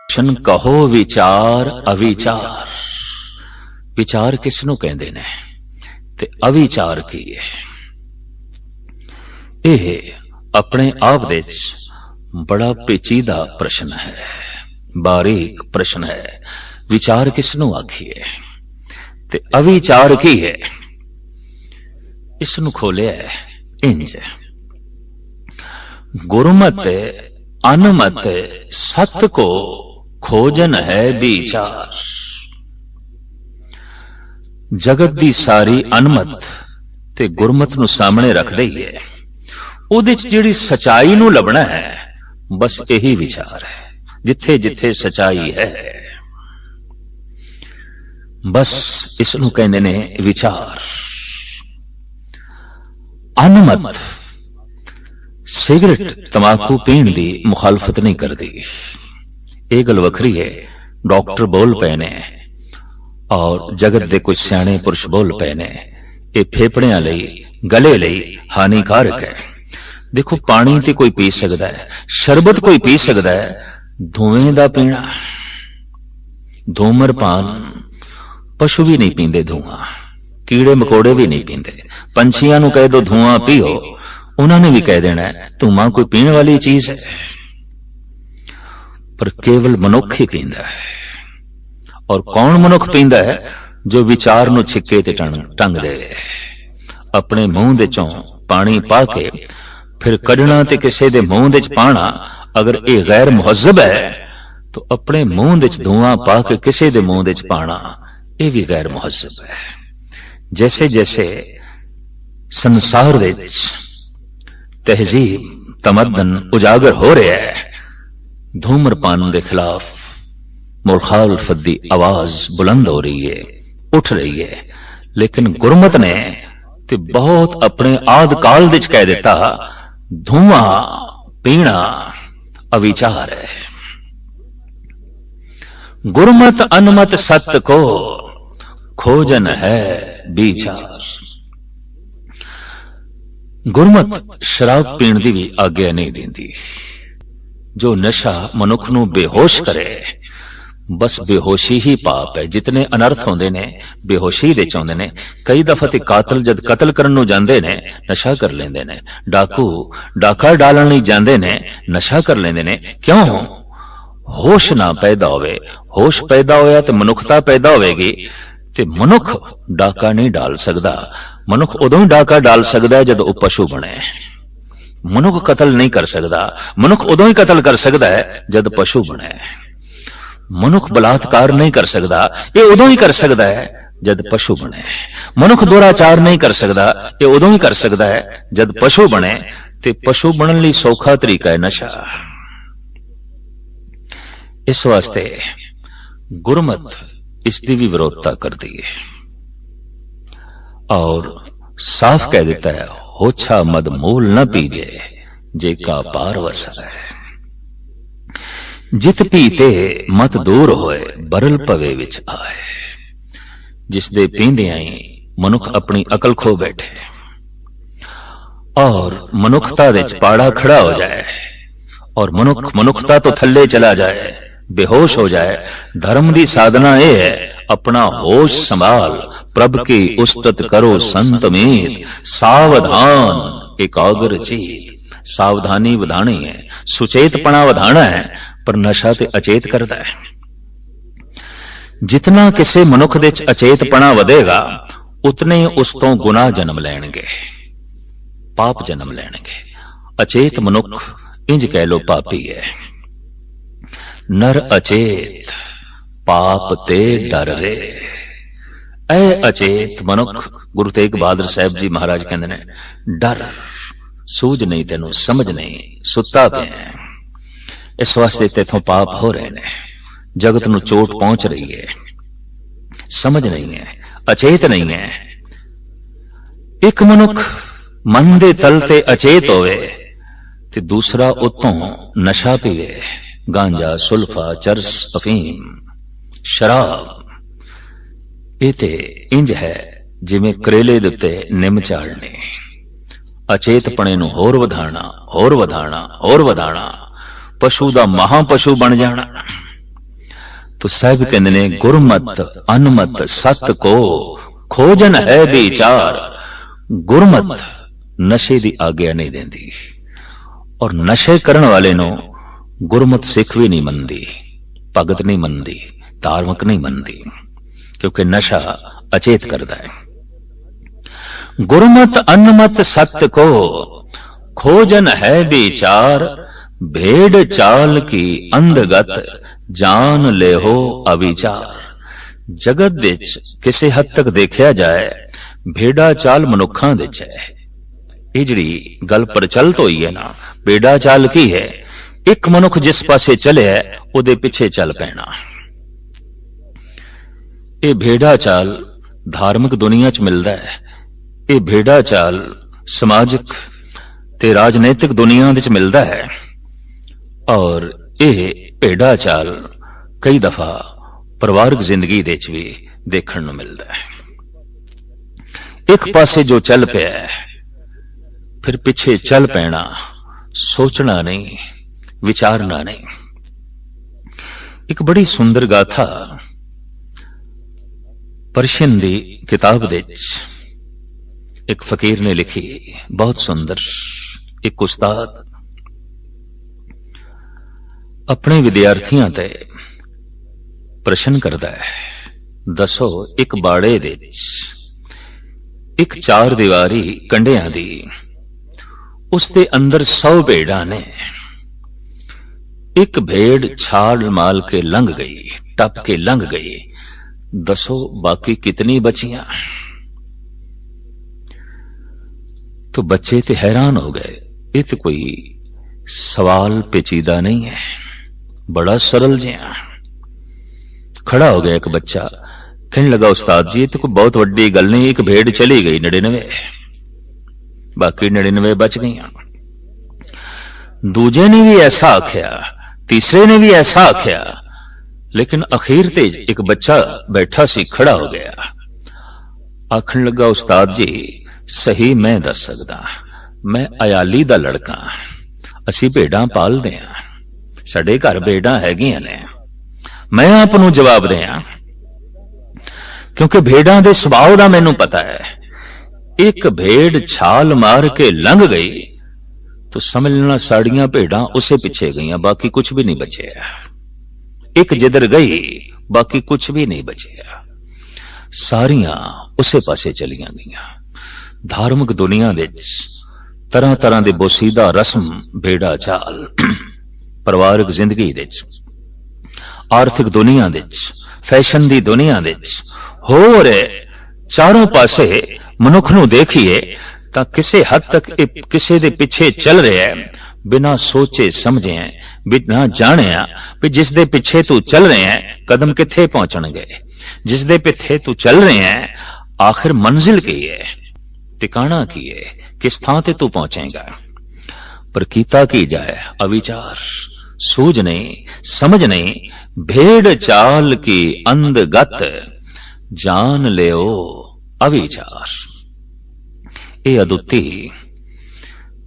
ਸ਼ਨ ਕਹੋ ਵਿਚਾਰ ਅਵਿਚਾਰ। ਵਿਚਾਰ ਕਿਸ ਨੂੰ ਕਹਿੰਦੇ ਨੇ ਤੇ ਅਵਿਚਾਰ ਕੀ ਹੈ? ਇਹ ਆਪਣੇ ਆਪ ਦੇ ਵਿੱਚ ਬੜਾ ਪੇਚੀਦਾ ਪ੍ਰਸ਼ਨ ਹੈ, ਬਾਰੀਕ ਪ੍ਰਸ਼ਨ ਹੈ। ਵਿਚਾਰ ਕਿਸ ਨੂੰ ਆਖੀਏ ਤੇ ਅਵਿਚਾਰ ਕੀ ਹੈ? ਇਸ ਨੂੰ ਖੋਲਿਆ ਇੰਜ, ਗੁਰਮਤ ਅਨਮਤ ਸਤ ਕੋ ਖੋਜਨ ਹੈ ਵਿਚਾਰ। ਜਗਤ ਦੀ ਸਾਰੀ ਅਨਮਤ ਤੇ ਗੁਰਮਤ ਨੂੰ ਸਾਹਮਣੇ ਰੱਖਦੇ ਹੀ ਹੈ, ਉਹਦੇ ਚ ਜਿਹੜੀ ਸਚਾਈ ਨੂੰ ਲੱਭਣਾ ਹੈ, ਬਸ ਇਹੀ ਵਿਚਾਰ ਹੈ। ਜਿੱਥੇ ਜਿੱਥੇ ਸਚਾਈ ਹੈ, ਬਸ ਇਸ ਨੂੰ ਕਹਿੰਦੇ ਨੇ ਵਿਚਾਰ। ਅਨਮਤ ਸਿਗਰਟ ਤਮਾਕੂ ਪੀਣ ਦੀ ਮੁਖਾਲਫਤ ਨਹੀਂ ਕਰਦੀ, ਇਹ ਗੱਲ ਵੱਖਰੀ ਹੈ। ਡਾਕਟਰ ਬੋਲ ਪਏ ਨੇ ਔਰ ਜਗਤ ਦੇ ਕੁਝ ਸਿਆਣੇ ਪੁਰਸ਼ ਬੋਲ ਪਏ ਨੇ, ਇਹ ਫੇਫੜਿਆਂ ਲਈ, ਗਲੇ ਲਈ ਹਾਨੀਕਾਰਕ ਹੈ। ਦੇਖੋ, ਪਾਣੀ ਤੇ ਕੋਈ ਪੀ ਸਕਦਾ ਹੈ, ਸ਼ਰਬਤ ਕੋਈ ਪੀ ਸਕਦਾ ਹੈ, ਧੂਏਂ ਦਾ ਪੀਣਾ, ਧੂਮਰਪਾਨ ਪਸ਼ੂ ਵੀ ਨਹੀਂ ਪੀਂਦੇ ਧੂਆਂ, ਕੀੜੇ ਮਕੌੜੇ ਵੀ ਨਹੀਂ ਪੀਂਦੇ। ਪੰਛੀਆਂ ਨੂੰ ਕਹਿ ਦੋ ਧੂਆਂ ਪੀਓ, ਉਹਨਾਂ ਨੇ ਵੀ ਕਹਿ ਦੇਣਾ ਧੂਆਂ ਕੋਈ ਪੀਣ ਵਾਲੀ ਚੀਜ਼ ਹੈ। ਪਰ ਕੇਵਲ ਮਨੁੱਖ ਹੀ ਪੀਂਦਾ ਹੈ। ਔਰ ਕੌਣ ਮਨੁੱਖ ਪੀਂਦਾ ਹੈ? ਜੋ ਵਿਚਾਰ ਨੂੰ ਛਿੱਕੇ ਤੇ ਟੰਗ ਦੇਵੇ। ਆਪਣੇ ਮੂੰਹ ਦੇ ਚੋਂ ਪਾਣੀ ਪਾ ਕੇ ਫਿਰ ਕੱਢਣਾ ਤੇ ਕਿਸੇ ਦੇ ਮੂੰਹ ਦੇ ਚ ਪਾਣਾ, ਅਗਰ ਇਹ ਗੈਰ ਮੁਹੱਜ਼ਬ ਹੈ ਤਾਂ ਆਪਣੇ ਮੂੰਹ ਦੇ ਚ ਧੂਆਂ ਪਾ ਕੇ ਕਿਸੇ ਦੇ ਮੂੰਹ ਦੇ ਚ ਪਾਣਾ, ਇਹ ਵੀ ਗੈਰ ਮੁਹੱਜ਼ਬ ਹੈ। ਜੈਸੇ ਜੈਸੇ ਸੰਸਾਰ ਦੇ ਵਿੱਚ ਤਹਿਜ਼ੀਬ ਤਮੱਦਨ ਉਜਾਗਰ ਹੋ ਰਿਹਾ ਹੈ, ਧੂਮਰਪਾਨ ਦੇ ਖਿਲਾਫ ਮੁਖਾਲਫਤ ਦੀ ਆਵਾਜ਼ ਬੁਲੰਦ ਹੋ ਰਹੀ ਹੈ, ਉੱਠ ਰਹੀ ਹੈ। ਲੇਕਿਨ ਗੁਰਮਤ ਨੇ ਤੇ ਬਹੁਤ ਆਪਣੇ ਆਦ ਕਾਲ ਵਿੱਚ ਕਹਿ ਦਿੱਤਾ, ਧੂਆਂ ਪੀਣਾ ਅਵਿਚਾਰ ਹੈ। ਗੁਰਮਤ ਅਨਮਤ ਸਤ ਕੋ ਖੋਜਨ ਹੈ ਵਿਚਾਰ। ਗੁਰਮਤ ਸ਼ਰਾਬ ਪੀਣ ਦੀ ਵੀ ਆਗਿਆ ਨਹੀਂ ਦਿੰਦੀ। ਜੋ ਨਸ਼ਾ ਮਨੁੱਖ ਨੂੰ ਬੇਹੋਸ਼ ਕਰੇ, ਬਸ ਬੇਹੋਸ਼ੀ ਹੀ ਪਾਪ ਹੈ। ਜਿਤਨੇ ਅਨਰਥ ਹੁੰਦੇ ਨੇ ਬੇਹੋਸ਼ੀ ਦੇ ਚਾਹੁੰਦੇ ਨੇ। ਕਈ ਦਫਾ ਤੇ ਕਾਤਲ ਜਦ ਕਤਲ ਕਰਨ ਨੂੰ ਜਾਂਦੇ ਨੇ ਨਸ਼ਾ ਕਰ ਲੈਂਦੇ ਨੇ, ਡਾਕੂ ਡਾਕਾ ਡਾਲਣ ਲਈ ਜਾਂਦੇ ਨੇ ਨਸ਼ਾ ਕਰ ਲੈਂਦੇ ਨੇ। ਕਿਉਂ? ਹੋਸ਼ ਨਾ ਪੈਦਾ ਹੋਵੇ। ਹੋਸ਼ ਪੈਦਾ ਹੋਇਆ ਤੇ ਮਨੁੱਖਤਾ ਪੈਦਾ ਹੋਵੇਗੀ, ਤੇ ਮਨੁੱਖ ਡਾਕਾ ਨਹੀਂ ਡਾਲ ਸਕਦਾ। ਮਨੁੱਖ ਉਦੋਂ ਹੀ ਡਾਕਾ ਡਾਲ ਸਕਦਾ ਹੈ ਜਦ ਉਹ ਪਸ਼ੂ ਬਣੇ। ਮਨੁੱਖ ਕਤਲ ਨਹੀਂ ਕਰ ਸਕਦਾ। ਮਨੁੱਖ ਉਦੋਂ ਹੀ ਕਤਲ ਕਰ ਸਕਦਾ ਹੈ ਜਦ ਪਸ਼ੂ ਬਣੇ। ਮਨੁੱਖ ਬਲਾਤਕਾਰ ਨਹੀਂ ਕਰ ਸਕਦਾ, ਇਹ ਉਦੋਂ ਹੀ ਕਰ ਸਕਦਾ ਹੈ ਜਦ ਪਸ਼ੂ ਬਣੇ। ਮਨੁੱਖ ਦੁਰਾਚਾਰ ਨਹੀਂ ਕਰ ਸਕਦਾ, ਇਹ ਉਦੋਂ ਹੀ ਕਰ ਸਕਦਾ ਹੈ ਜਦ ਪਸ਼ੂ ਬਣੇ। ਤੇ ਪਸ਼ੂ ਬਣਨ ਲਈ ਸੌਖਾ ਤਰੀਕਾ ਹੈ ਨਸ਼ਾ। ਇਸ ਵਾਸਤੇ ਗੁਰਮਤ ਇਸ ਦੀ ਵੀ ਵਿਰੋਧਤਾ ਕਰਦੀ ਹੈ ਔਰ ਸਾਫ਼ ਕਹਿ ਦਿੱਤਾ ਹੈ, ਹੋਛਾ ਮਦ ਮੂਲ न ਪੀਜੇ ਜੇ ਕਾ ਪਾਰ ਵਸੈ। ਜਿਤ ਪੀਤੇ ਮਤ ਦੂਰ ਹੋਏ ਬਰਲ ਪਵੇ ਵਿੱਚ ਆਏ। ਜਿਸ ਦੇ ਪੀਂਦਿਆਂ ਹੀ ਮਨੁੱਖ ਆਪਣੀ ਅਕਲ ਖੋ ਬੈਠੇ ਔਰ ਮਨੁੱਖਤਾ ਦੇ ਚ ਪਾੜਾ ਖੜਾ ਹੋ ਜਾਏ ਔਰ ਮਨੁੱਖ ਮਨੁੱਖਤਾ ਤੋਂ ਥੱਲੇ ਚਲਾ ਜਾਏ, ਬੇਹੋਸ਼ ਹੋ ਜਾਏ। ਧਰਮ ਦੀ ਸਾਧਨਾ ਇਹ ਹੈ, अपना होश संभाल प्रभ की उस्तत करो संत मीत, सावधान एकाग्र चीत। सावधानी ਵਧਾਣੀ है, सुचेतपना ਵਧਾਣਾ है, पर नशा ते अचेत करता है। जितना किसी मनुख दे च अचेतपना ਵਧੇਗਾ, उतने उस तो गुनाह जन्म लैणगे, पाप जन्म लैणगे। अचेत मनुख इंज कह लो पापी है। नर अचेत पाप ते डर रे। ऐ अचेत मनुख, गुरु तेग बहादुर साहब जी महाराज कहते ने, डर सूझ नहीं, तेनू समझ नहीं, सुता पे है। इस वास्ते तेथों पाप हो रहे ने, जगत नू चोट पहुंच रही है, समझ नहीं है, अचेत नहीं है। एक मनुख मन दे तल ते अचेत होवे ते दूसरा उतों नशा पीवे, गांजा, सुल्फा, चरस, अफीम, शराब। ਇਹ ਤੇ ਇੰਜ ਹੈ ਜਿਵੇਂ ਕਰੇਲੇ ਦੇ ਉੱਤੇ ਨਿੰਮ ਚਾੜਨੇ। ਅਚੇਤਪਣੇ ਨੂੰ ਹੋਰ ਵਧਾਣਾ, ਹੋਰ ਵਧਾਣਾ, ਹੋਰ ਵਧਾਣਾ, ਪਸ਼ੂ ਦਾ ਮਹਾ ਪਸ਼ੂ ਬਣ ਜਾਣਾ। तो साहब कहते ने गुरमत अनमत सत को खोजन है विचार। गुरमत नशे की आग्ञा नहीं देंदी और नशे करने वाले नो गुरमत सिख भी नहीं मनदी, भगत नहीं मनदी, धार्मिक नहीं मनदी, क्योंकि नशा अचेत करता है। गुरमत अनमत सत्य को खोजन है विचार। भेड़ चाल की अंधगत जान ले हो अविचार। जगत विच किसी हद तक देखा जाए भेड़ा चाल मनुखा विच है। ये जिहड़ी गल प्रचलित हुई है ना, भेड़ा चाल की है, एक मनुख जिस पासे चले है उहदे पिछे चल पैना। ये भेड़ा चाल धार्मिक दुनिया च मिलता है, ये भेड़ा चाल समाजिक ते राजनैतिक दुनिया विच मिलता है, और ये भेड़ा चाल कई दफा परिवारक जिंदगी दे च भी देखण नूं मिलता है। एक पासे जो चल पिया है, फिर पिछे चल पैना, सोचना नहीं, विचारना नहीं। एक बड़ी सुंदर गाथा पर्शियन दी किताब दे एक फकीर ने लिखी, बहुत सुंदर। एक उस्ताद अपने विद्यार्थियों ते प्रश्न करता है, दसो एक बाड़े दे एक चार दीवारी कंडियां दी, उसके अंदर 100 भेड़ा ने। एक भेड़ छाल माल के लंघ गई, टप के लंघ गई, दसो बाकी कितनी बचियां? तो बच्चे ते हैरान हो गए। ये तो कोई सवाल पेचीदा नहीं है, बड़ा सरल जिहा। खड़ा हो गया एक बच्चा, कहने लगा उस्ताद जी ये तो कोई बहुत वड्डी गल नहीं, एक भेड़ चली गई 99, बाकी 99 बच गई। दूजे ने भी ऐसा आख्या, तीसरे ने भी ऐसा आख्या, लेकिन अखीर ते एक बच्चा बैठा सी खड़ा हो गया। आखन लगा उस्ताद जी सही मैं दस सकदा, मैं अयाली दा लड़का, असी भेड़ां पालदे हां, साडे घर भेड़ां हैगियां ने, मैं आप नूं जवाब दें, क्योंकि भेड़ां दे सुभाव दा मैनूं पता है। एक भेड़ छाल मार के लंघ गई तो समझ लेना साड़ियां भेड़ां उसे पीछे गई, बाकी कुछ भी नहीं बचे। एक जिधर गई बाकी कुछ भी नहीं बचे, सारियां उसे पासे चलियां गईयां। धार्मिक दुनिया दे तरह तरह दे बोसीदा रस्म, भेड़ा चाल, परिवारक जिंदगी दे, आर्थिक दुनिया दे, फैशन दी दुनिया दे हो रहे चारों पासे मनुख नूं देखिए तां किसी हद तक किसी दे पिछे चल रहा है, बिना सोचे समझे, बिना जाने भी जिस दे पिछे तू चल रहे हैं कदम किथे पहुंचणगे, जिस दे पिछे तू चल रहे हैं आखिर मंजिल की है, टिकाणा की है, किस थां ते तू पहुंचेगा। पर कीता की जाए अविचार, सूझ नहीं, समझ नहीं, भेड़ चाल की अंधगत जान ले अविचार। ये अदुत्ती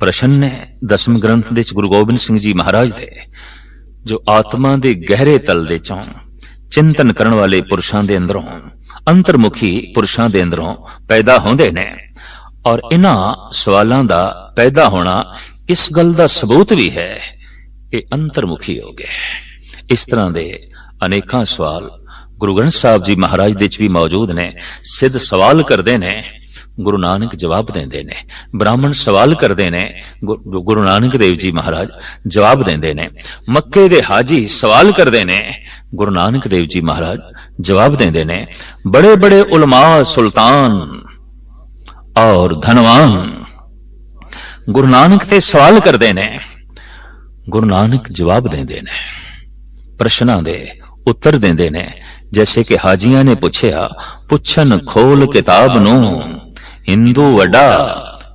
प्रश्न है 10वें ग्रंथ दे गुरु गोबिंद सिंह जी महाराज दे, जो आत्मा दे गहरे तल दे चों चिंतन करने वाले पुरुषां दे अंदरों, अंतर्मुखी पुरुषां दे अंदरों पैदा होंदे ने। और इन्हां सवालों का पैदा होना इस गल का सबूत भी है, ये अंतर्मुखी हो गए। इस तरह के अनेकां सवाल गुरु ग्रंथ साहब जी महाराज दे भी मौजूद ने। सिद्ध सवाल करते ने, गुरु नानक जवाब देंदे ने। ब्राह्मण सवाल करते ने, गुरु नानक देव जी महाराज जवाब देंदे ने। मक्के दे हाजी सवाल करते ने, गुरु नानक देव जी महाराज जवाब देंदे ने। बड़े बड़े उलमा, सुल्तान और धनवान गुरु नानक ते सवाल करते ने, गुरु नानक जवाब देंदे ने, प्रश्नां दे उत्तर देंदे ने। जैसे कि हाजियां ने पूछया, पुछन खोल किताब नू हिंदू वडा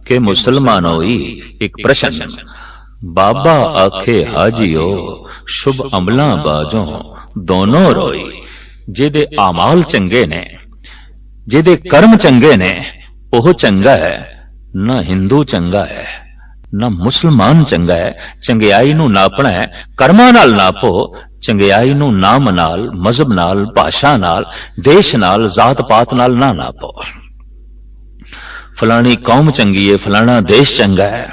के मुसलमान होई। एक प्रश्न, बाबा आखे हाजियो शुभ अमला बाजों दोनों रोई। जेदे आमाल चंगे ने, जेदे कर्म चंगे ने, ओह चंगा है, ना हिंदू चंगा है ना मुसलमान चंगा है। चंगियाई नू नापना है कर्मां नाल नापो ਚੰਗਿਆਈ ਨੂੰ ਨਾਮ ਨਾਲ, ਮਜ਼ਹਬ ਨਾਲ, ਭਾਸ਼ਾ ਨਾਲ, ਦੇਸ਼ ਨਾਲ, ਜ਼ਾਤ ਪਾਤ ਨਾਲ ਨਾ ਨਾਪੋ। ਫਲਾਣੀ ਕੌਮ ਚੰਗੀ ਹੈ, ਫਲਾਣਾ ਦੇਸ਼ ਚੰਗਾ ਹੈ,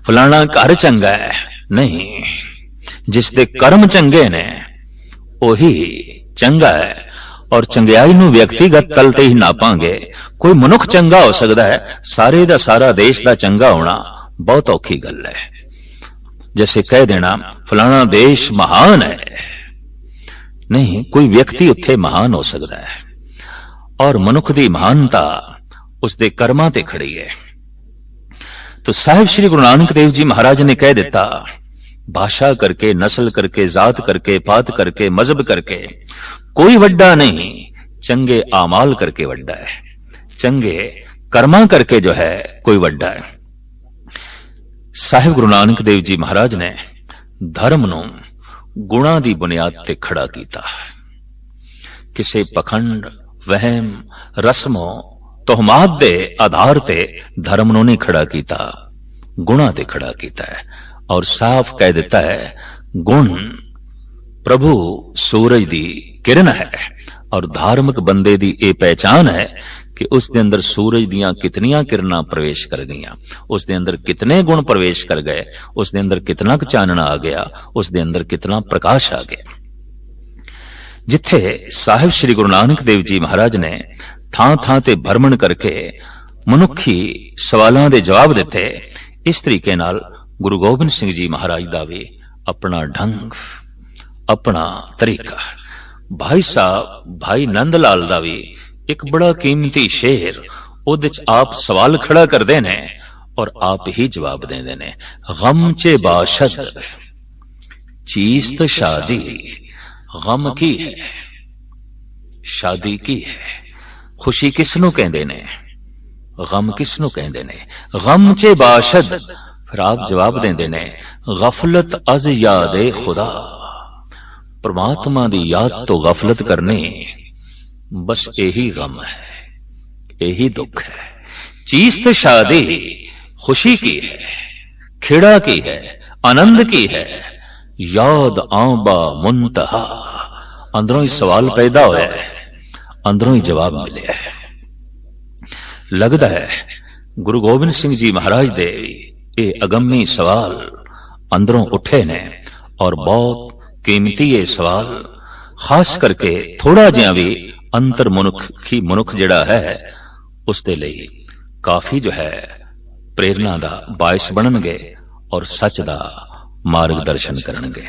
ਫਲਾਣਾ ਘਰ ਚੰਗਾ ਹੈ, ਨਹੀਂ। ਜਿਸ ਦੇ ਕਰਮ ਚੰਗੇ ਨੇ ਉਹੀ ਚੰਗਾ ਹੈ। ਔਰ ਚੰਗਿਆਈ ਨੂੰ ਵਿਅਕਤੀਗਤ ਤਲ ਤੇ ਹੀ ਨਾਪਾਂਗੇ। ਕੋਈ ਮਨੁੱਖ ਚੰਗਾ ਹੋ ਸਕਦਾ ਹੈ, ਸਾਰੇ ਦਾ ਸਾਰਾ ਦੇਸ਼ ਦਾ ਚੰਗਾ ਹੋਣਾ ਬਹੁਤ ਔਖੀ ਗੱਲ ਹੈ। जैसे कह देना फलाना देश महान है, नहीं, कोई व्यक्ति उत्थे महान हो सकता है। और मनुख की महानता उसके कर्मां ते खड़ी है। तो साहिब श्री गुरु नानक देव जी महाराज ने कह दिता, भाषा करके, नस्ल करके, जात करके, पात करके, मजहब करके कोई वड्डा नहीं, चंगे आमाल करके वड्डा है। चंगे कर्मा करके जो है कोई वड्डा है। ਸਾਹਿਬ ਗੁਰੂ ਨਾਨਕ ਦੇਵ ਜੀ ਮਹਾਰਾਜ ਨੇ ਧਰਮ ਨੂੰ ਗੁਣਾਂ ਦੀ ਬੁਨਿਆਦ ਤੇ ਖੜਾ ਕੀਤਾ। ਕਿਸੇ ਪਖੰਡ, ਵਹਿਮ, ਰਸਮੋਂ, ਤੋਹਮਾਤ ਦੇ ਆਧਾਰ ਤੇ ਧਰਮ ਨੂੰ ਨਹੀਂ ਖੜਾ ਕੀਤਾ, ਗੁਣਾਂ ਤੇ ਖੜਾ ਕੀਤਾ ਹੈ। ਔਰ ਸਾਫ਼ ਕਹਿ ਦਿੱਤਾ ਹੈ, ਗੁਣ ਪ੍ਰਭੂ ਸੂਰਜ ਦੀ ਕਿਰਨ ਹੈ। ਔਰ ਧਾਰਮਿਕ ਬੰਦੇ ਦੀ ਇਹ ਪਹਿਚਾਨ ਹੈ कि उसके अंदर सूरज दियां कितनियां किरणा प्रवेश कर गईयां, उसके अंदर कितने गुण प्रवेश कर गए, उसके अंदर कितना चानना आ गया, उसके अंदर कितना प्रकाश आ गया। जिथे साहिब श्री गुरु नानक देव जी महाराज ने थां थां ते भ्रमण करके मनुखी सवालों के जवाब दिते, इस तरीके नाल गुरु गोबिंद सिंह जी महाराज का भी अपना ढंग, अपना तरीका। भाई साहब भाई नंद लाल का भी एक बड़ा कीमती शेर, उहदे च आप सवाल खड़ा करते ने और आप ही जवाब देंदे ने। गम चे बाशद चीस्त शादी, गम की है, शादी की है। खुशी किसनू कहंदे ने, गम किसनू कहंदे ने। गम चे बाशद, फिर आप जवाब देंदे ने, गफलत अज यादे खुदा, परमात्मा दी याद तो गफलत करनी, बस यही गम है, यही दुख है। चीस्त शादी खुशी की है, खेड़ा की है, आनंद की है, याद आंबा मुंतहा। अंदरों ही सवाल पैदा होया है, अंदरों ही जवाब मिले है। लगता है गुरु गोबिंद सिंह जी महाराज दे ये अगम्मी सवाल अंदरों उठे ने, और बहुत कीमती ये सवाल, खास करके थोड़ा जिहा भी अंतर मनुख जिहड़ा है उसके लिए काफी जो है प्रेरणा दा बायस बनणगे और सच दा मार्गदर्शन करनगे।